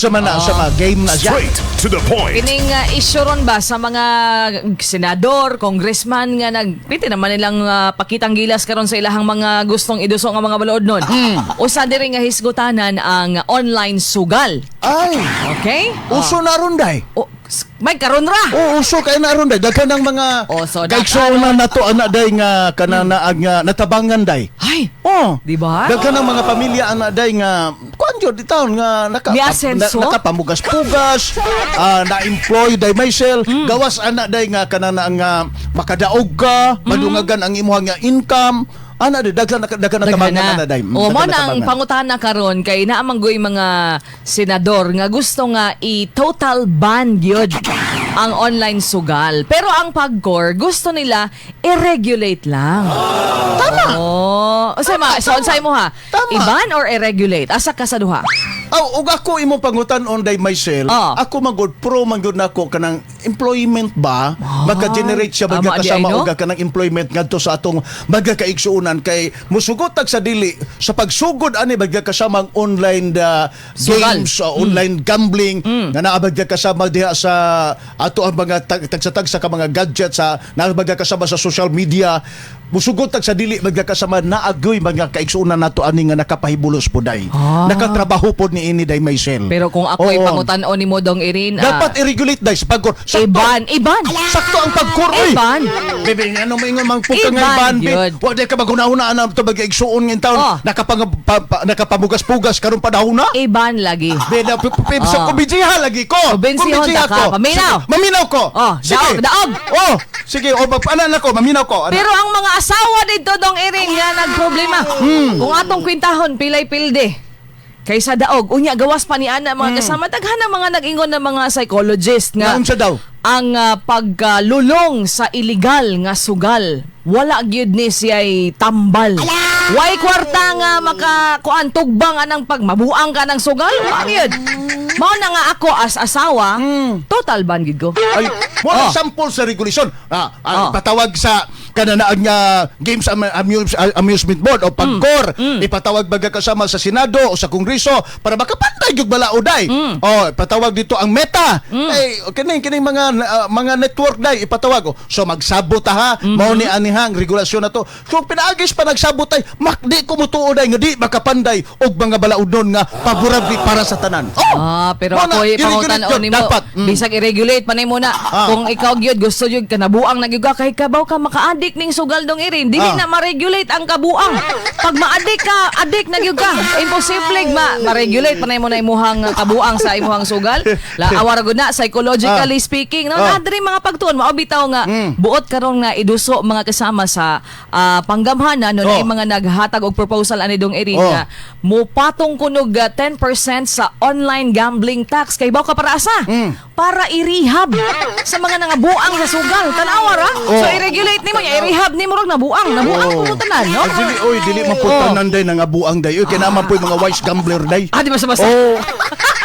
sa mga game na siya. Straight to the point. Kining issue ron ba sa mga senador, congressman nga pwede naman nilang pakitang gilas karon sa ilahang mga gustong iduso nga mga balood nun. Usa diri nga hisgutanan ang online sugal. Ay, Okay? uso na ron day. May karon ra. Uso kay na ron day. Daghan ng mga So, gaigso na nato ana day nga kanana nga natabangan day. Ay, Oh, di ba? daghan ng mga pamilya ana day nga kuan jud di taon nga May asenso? nakapamugas-pugas, na-employ day myself, gawas ana day nga kanana nga makadaog ka, madungagan ang imong nga income. Ana day daghan natabangan ana day. O mo Daghan na ang natabangan. pangutana karon kay naamanggoy mga senador nga gusto nga i-total ban gyud ang online sugal. Pero ang PAGCOR gusto nila i-regulate lang. Tama. Oh, so unsay mo ha? Tama. I-ban or i-regulate? Asa ka sa duha? Ug ako imo pangutan on day myself, Oh. ako magod pro man gud nako kanang employment ba, maka-generate siya Tama baga di ay, kasama no? og kanang employment ngadto sa atong magakaigsuunan kay musugot tag sa dili sa pagsugod ani baga kasama ang online Sugal. games, online gambling nga naa baga kasama diha sa ato ang mga tagsa-tagsa ka mga gadgets sa naa baga kasama sa social media. Musugot tag sa dili magkakasama na agoy mga kaigsuunan nato ani nga nakapahibulos po day. Nakatrabaho po ni ini day myself. Pero kung ako Oo. ipangutan-on ni mo dong Irin, Dapat i-regulate day sa pagkor. iban. Sakto ang pagkor. oy. Iban. Bibi, ano mo ingon mang puka Iban, nga iban. yun. Wa day ka maghuna-huna na ito magkaigsuon ng taon. Oh. Nakapamugas-pugas karon pa daw na. Iban lagi. Beda, sa kumbinsiha lagi ko. Kumbinsihan Kumbinsiha ta ka. Paminaw. Sige, maminaw ko. Oh, Sige. daog. Oh, sige. O, ano ko, maminaw ko. Ano? Pero ang mga asawa dito dong Irin nga nagproblema. Kung atong kwintahon pilay pilde kaysa daog unya gawas pa ni ana mga kasama daghan ng mga nag-ingon ng mga psychologist nga Naunsa daw? ang paglulong sa illegal nga sugal wala gyud ni siya'y tambal. Way kwarta nga makakuan tugbang anang pagmabuang ka ng sugal. Wa gyud. Mao na nga ako as asawa, total ban gyud ko. Ay, mo Oh. sample sa regulation. Oh. Patawag sa kananaan nga games amusement board o PAGCOR. Ipatawag baga kasama sa Senado o sa Kongreso para makapantay yung balauday. O, patawag dito ang Meta. Eh, kining mga network day ipatawag. So magsabot ha. Mao ni anihang regulasyon na to. So pinaagis pa nagsabot ay di ko mutuoday nga di makapanday og mga balaudon nga favorable para sa tanan. Pero Mo na, ako'y i-regulate pangutan-on yun, nimo. dapat. Bisag i-regulate pa nimo na. Kung ikaw gyud gusto gyud kanabuang nagyuga kay kabaw ka maka-addict ning sugal dong Irin. Dili na ma-regulate ang kabuang. Pag ma-addict ka, addict nagyug ka. Imposible ma-regulate pa nimo na imuhang kabuang sa imuhang sugal. La awar gud na psychologically speaking, no nadri mga pagtuon mao bitaw nga buot karon nga iduso mga kasama sa panggamhanan no na mga naghatag og proposal ani dong Irin nga mupatong kunog 10% sa online gambling tax kay baw ka para asa para i-rehab sa mga nangabuang sa sugal tanawa ra so i-regulate nimo ya i-rehab nimo rog nabuang po tanan no Dili man po tanan day nga buang day. Oy, kinaman po yung mga wise gambler day. di ba sa basa Oh.